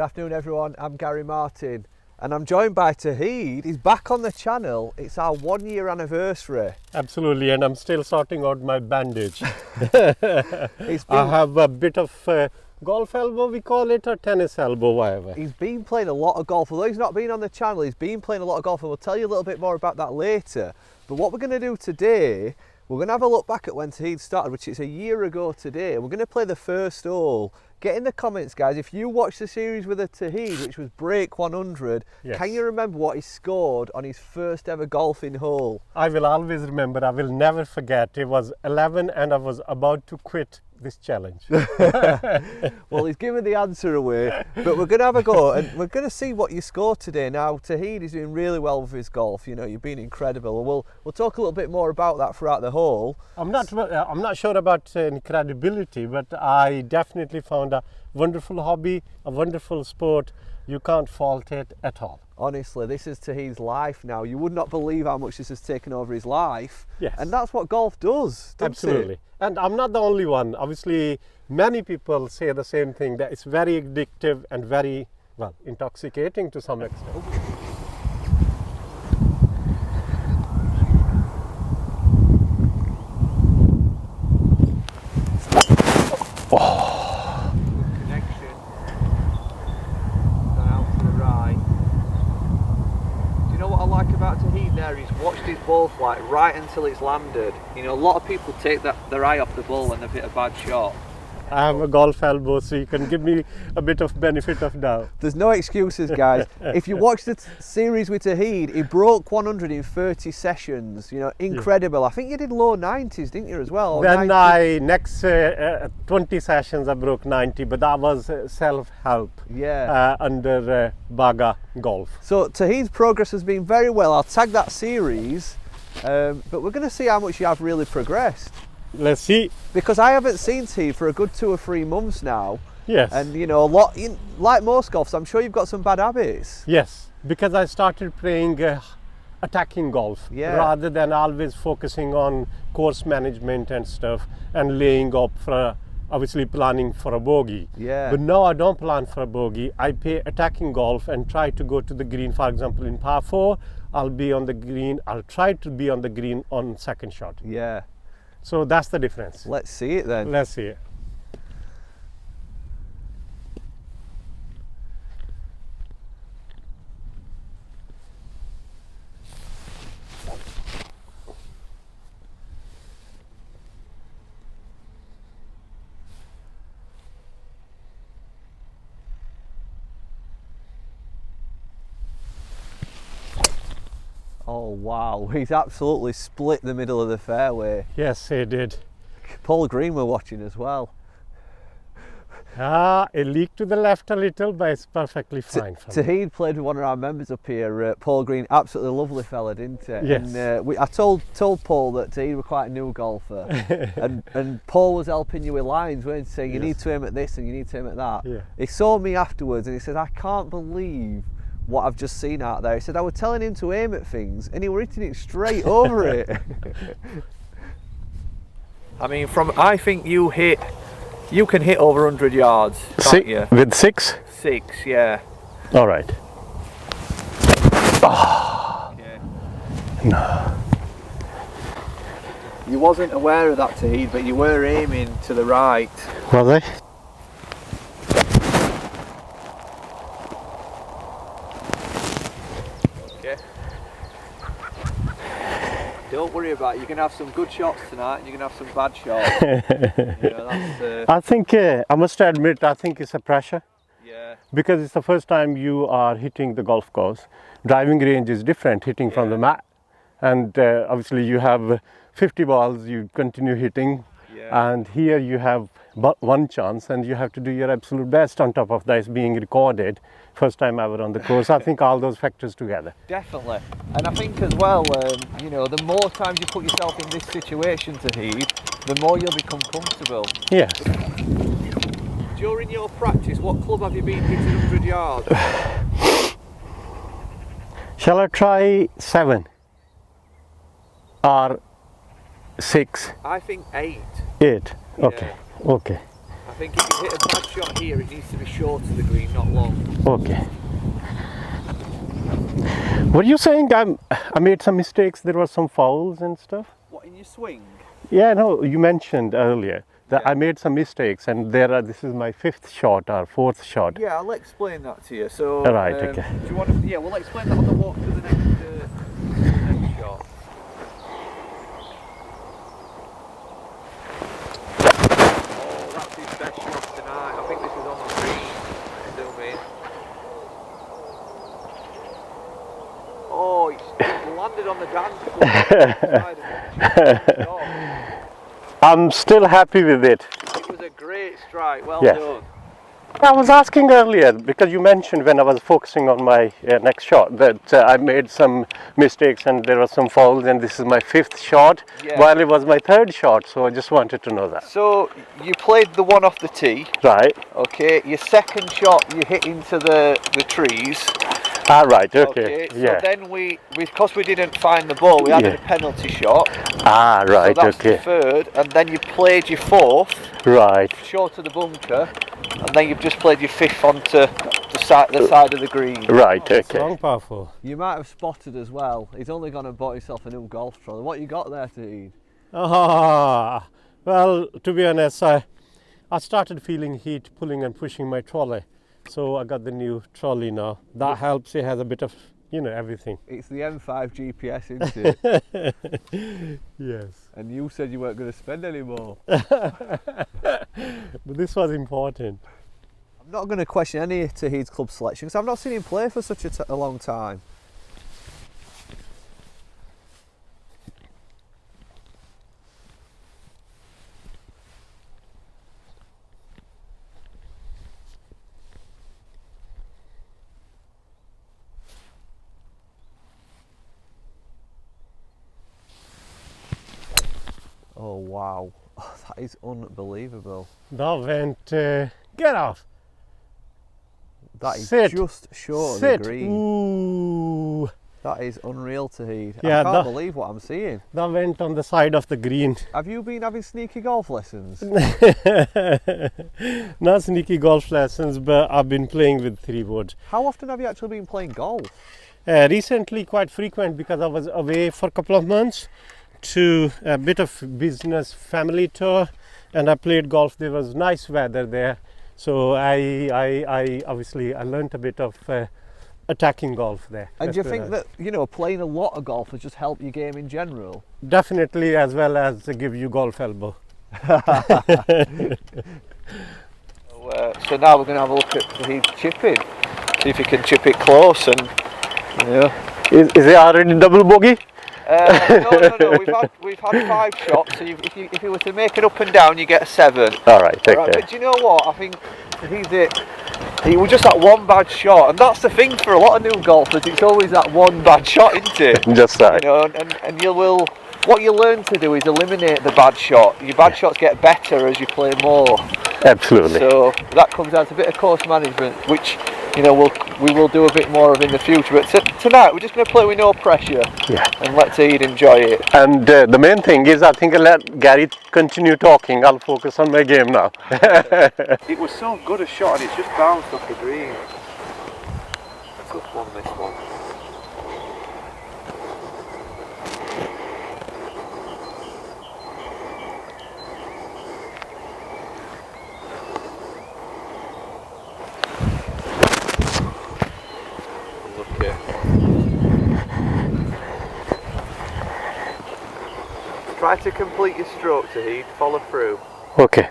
afternoon everyone, I'm Gary Martin and I'm joined by Toheed. He's back on the channel. It's our 1 year anniversary. Absolutely, and I'm still sorting out my bandage. I have a bit of golf elbow, we call it, or tennis elbow, whatever. He's been playing a lot of golf. Although he's not been on the channel, he's been playing a lot of golf, and we'll tell you a little bit more about that later. But what we're going to do today, we're going to have a look back at when Toheed started, which is a year ago today. We're going to play the first hole. Get in the comments, guys, if you watched the series with a Toheed, which was break 100, yes. Can you remember what he scored on his first ever golfing hole? I will always remember, I will never forget. It was 11 and I was about to quit this challenge. Well, he's given the answer away, but we're going to have a go and we're going to see what you scored today. Now, Toheed is doing really well with his golf. You know, you've been incredible, and we'll talk a little bit more about that throughout the hole. I'm not sure about incredibility, but I definitely found a wonderful hobby, a wonderful sport. You can't fault it at all. Honestly, this is Toheed's life now. You would not believe how much this has taken over his life. Yes. And that's what golf does, doesn't Absolutely. it? And I'm not the only one. Obviously, many people say the same thing, that it's very addictive and very, well, intoxicating to some extent. He's watched his ball flight right until it's landed. You know, a lot of people take their eye off the ball when they've hit a bad shot. I have a golf elbow, so you can give me a bit of benefit of doubt. There's no excuses, guys. If you watch the series with Toheed, he broke 100 in 30 sessions. You know, incredible. Yeah. I think you did low 90s, didn't you, as well? Then next 20 sessions I broke 90, but that was self-help. Yeah. Under Baga Golf. So Toheed's progress has been very well. I'll tag that series, but we're going to see how much you have really progressed. Let's see. Because I haven't seen Toheed for a good 2 or 3 months now. Yes. And you know, like most golfers, I'm sure you've got some bad habits. Yes, because I started playing attacking golf rather than always focusing on course management and stuff and laying up for obviously planning for a bogey. Yeah. But now I don't plan for a bogey. I play attacking golf and try to go to the green. For example, in par 4, I'll be on the green. I'll try to be on the green on second shot. Yeah. So that's the difference. Let's see it then. Let's see it. Oh wow, he's absolutely split the middle of the fairway. Yes, he did. Paul Green were watching as well. It leaked to the left a little, but it's perfectly fine. Toheed played with one of our members up here, Paul Green, absolutely lovely fella, didn't he? Yes. And I told Paul that Toheed was quite a new golfer, and Paul was helping you with lines, weren't he? Saying you need to aim at this and you need to aim at that. Yeah. He saw me afterwards and he said, I can't believe what I've just seen out there. He said I was telling him to aim at things and he was hitting it straight over it. I mean, I think you can hit over 100 yards, can't you? With 6? 6, yeah. All right. Oh. Yeah. No. You wasn't aware of that, Toheed, but you were aiming to the right. Was I? Don't worry about it. You can have some good shots tonight and you can have some bad shots. You know, I think, I must admit, I think it's a pressure. Yeah. Because it's the first time you are hitting the golf course. Driving range is different, hitting from the mat. And obviously you have 50 balls, you continue hitting. Yeah. And here you have but one chance and you have to do your absolute best. On top of that, it's being recorded. First time ever on the course. I think all those factors together. Definitely. And I think as well, you know, the more times you put yourself in this situation, Toheed, the more you'll become comfortable. Yes. During your practice, what club have you been hitting 100 yards? Shall I try 7 or 6? I think 8. 8. Okay. Okay. I think if you hit a bad shot here, it needs to be short of the green, not long. Okay. Were you saying I made some mistakes? There were some fouls and stuff? What, in your swing? Yeah, no, you mentioned earlier that Yeah. I made some mistakes, and this is my 5th shot or 4th shot. Yeah, I'll explain that to you. So, Right, okay. do you want to? Yeah, we'll explain that on the walk to the next shot. Oh, that's his best shot tonight. I think this is on the green. Zoom in. Oh, it's landed on the dance floor. I'm still happy with it. It was a great strike. Well Yes. done. I was asking earlier because you mentioned when I was focusing on my next shot that I made some mistakes and there were some fouls, and this is my 5th shot, Yeah. while it was my 3rd shot. So I just wanted to know that. So you played the one off the tee. Right. Okay. Your second shot, you hit into the trees. Ah, right. Okay. So Yeah. then because we didn't find the ball, we added Yeah. a penalty shot. Ah, right. So that's Okay. the 3rd, and then you played your 4th Right. short of the bunker, and then you've just played your 5th onto the side of the green. Right. Okay. Strong, powerful. You might have spotted as well. He's only gone and bought himself a new golf trolley. What you got there, Toheed? Ah, well, to be honest, I started feeling heat pulling and pushing my trolley. So I got the new trolley now. That helps. It has a bit of, everything. It's the M5 GPS, isn't it? Yes. And you said you weren't going to spend any more. But this was important. I'm not going to question any of Toheed's club selection because I've not seen him play for such a long time. Oh wow, that is unbelievable. That went, get off. That is Sit. just short Sit. of the green. Ooh. That is unreal, Teheed. Yeah, I can't believe what I'm seeing. That went on the side of the green. Have you been having sneaky golf lessons? Not sneaky golf lessons, but I've been playing with 3 wood. How often have you actually been playing golf? Recently quite frequent because I was away for a couple of months to a bit of business family tour, and I played golf. There was nice weather there, so I obviously I learned a bit of attacking golf there. And do you That's think what that, playing a lot of golf has just helped your game in general? definitely, as well as give you golf elbow. So now we're going to have a look at Teheed's chipping. See if he can chip it close and, Is it already double bogey? No. We've had 5 shots. So if you were to make it up and down, you get a 7. All right. Okay. Right, but do you know what? I think he was just that one bad shot, and that's the thing for a lot of new golfers. It's always that one bad shot, isn't it? Just that. And you will. What you learn to do is eliminate the bad shot. Your bad shots get better as you play more. Absolutely. So that comes down to a bit of course management, which we will do a bit more of in the future. But tonight we're just going to play with no pressure, and let Teheed enjoy it. And the main thing is, I think I'll let Gary continue talking. I'll focus on my game now. It was so good a shot, and it's just bounced off the green. A good one, this one. Try to complete your stroke, Teheed. Follow through. Okay.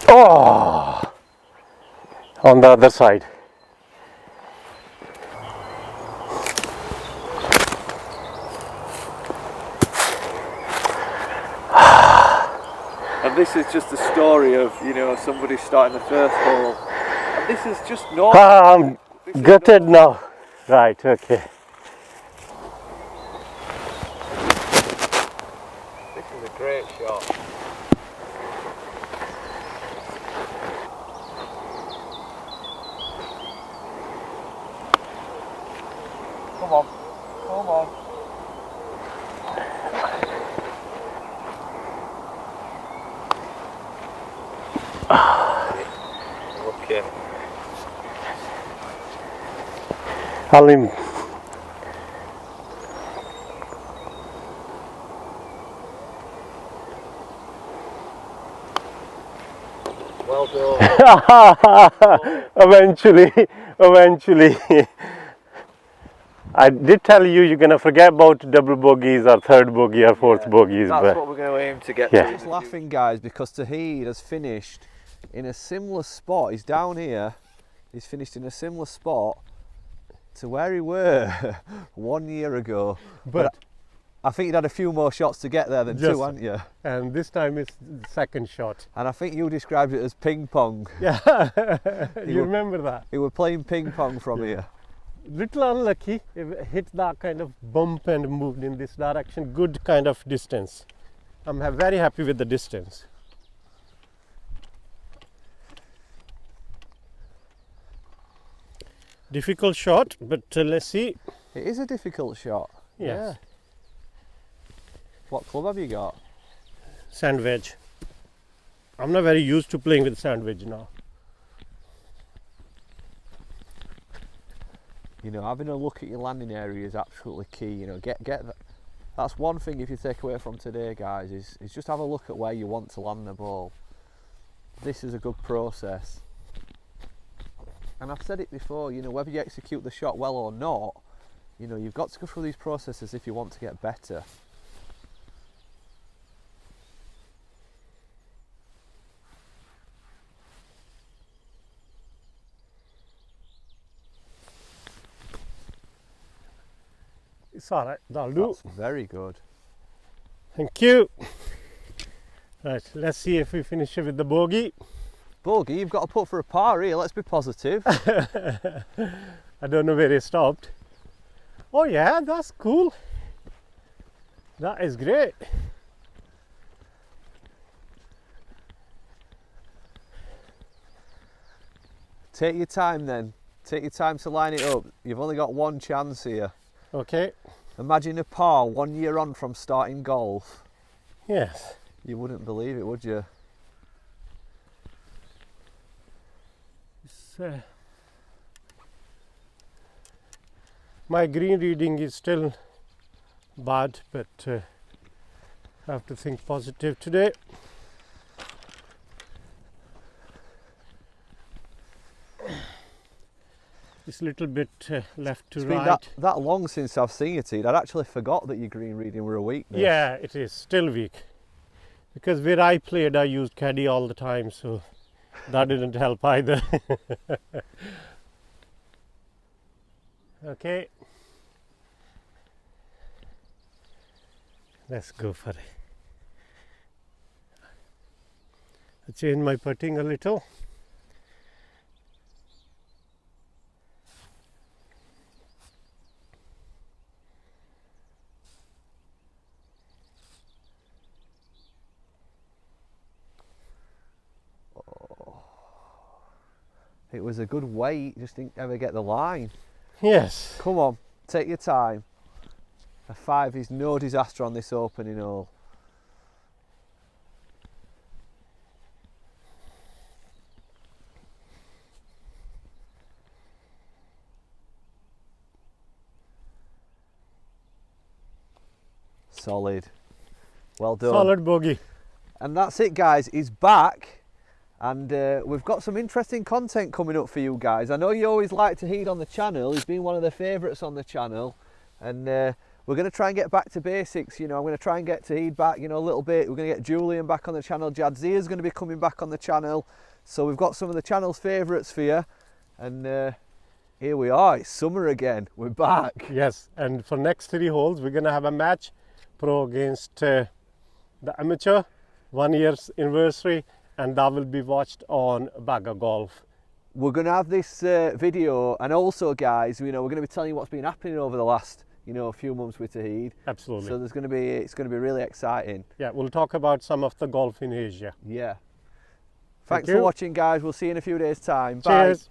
Oh, on the other side. And this is just the story of somebody starting the first hole. And this is just not. I'm gutted now. Right. Okay. This is a great shot. Come on, come on. Halim. Well done. Eventually. I did tell you you're going to forget about double bogeys or third bogey or fourth bogeys. That's but what we're going to aim to get Yeah. to. Just laughing, guys, because Toheed has finished in a similar spot. He's down here. He's finished in a similar spot to where he were 1 year ago. But I think you'd had a few more shots to get there than Yes. two, hadn't you? And this time it's the second shot. And I think you described it as ping pong. Yeah, you were- remember that? He were playing ping pong from here. Little unlucky, it hit that kind of bump and moved in this direction. Good kind of distance. I'm very happy with the distance. Difficult shot, but let's see. It is a difficult shot. Yes. Yeah. What club have you got? Sand wedge. I'm not very used to playing with sand wedge now. You know, having a look at your landing area is absolutely key. You know, get that. That's one thing if you take away from today, guys, is just have a look at where you want to land the ball. This is a good process. And I've said it before, you know, whether you execute the shot well or not, you know, you've got to go through these processes if you want to get better. It's all right, that'll do. That's very good. Thank you. Right, let's see if we finish it with the bogey. Bogey, you've got to put for a par here, let's be positive. I don't know where he stopped. Oh yeah, that's cool. That is great. Take your time then. Take your time to line it up. You've only got one chance here. Okay. Imagine a par 1 year on from starting golf. Yes. You wouldn't believe it, would you? It's, my green reading is still bad, but I have to think positive today. It's a little bit left to It's been right. that long since I've seen you, Teed. I'd actually forgot that your green reading were a weakness. Yeah, it is still weak. Because where I played, I used caddy all the time, so that didn't help either. Okay. Let's go for it. I change my putting a little. It was a good weight, just didn't ever get the line. Yes. Come on, take your time. A 5 is no disaster on this opening hole. Solid. Well done. Solid bogey. And that's it, guys. He's back. And we've got some interesting content coming up for you guys. I know you always like Toheed on the channel. He's been one of the favourites on the channel. And we're going to try and get back to basics. You know, I'm going to try and get Toheed back, you know, a little bit. We're going to get Julian back on the channel. Jadzia's going to be coming back on the channel. So we've got some of the channel's favourites for you. And here we are. It's summer again. We're back. Yes, and for next 3 holes, we're going to have a match. Pro against the amateur, 1 year's anniversary. And that will be watched on Bagger Golf. We're going to have this video, and also, guys, you know, we're going to be telling you what's been happening over the last, you know, few months with Toheed. Absolutely. So it's going to be really exciting. Yeah, we'll talk about some of the golf in Asia. Yeah. Thanks you. for watching, guys. We'll see you in a few days' time. Bye. Cheers.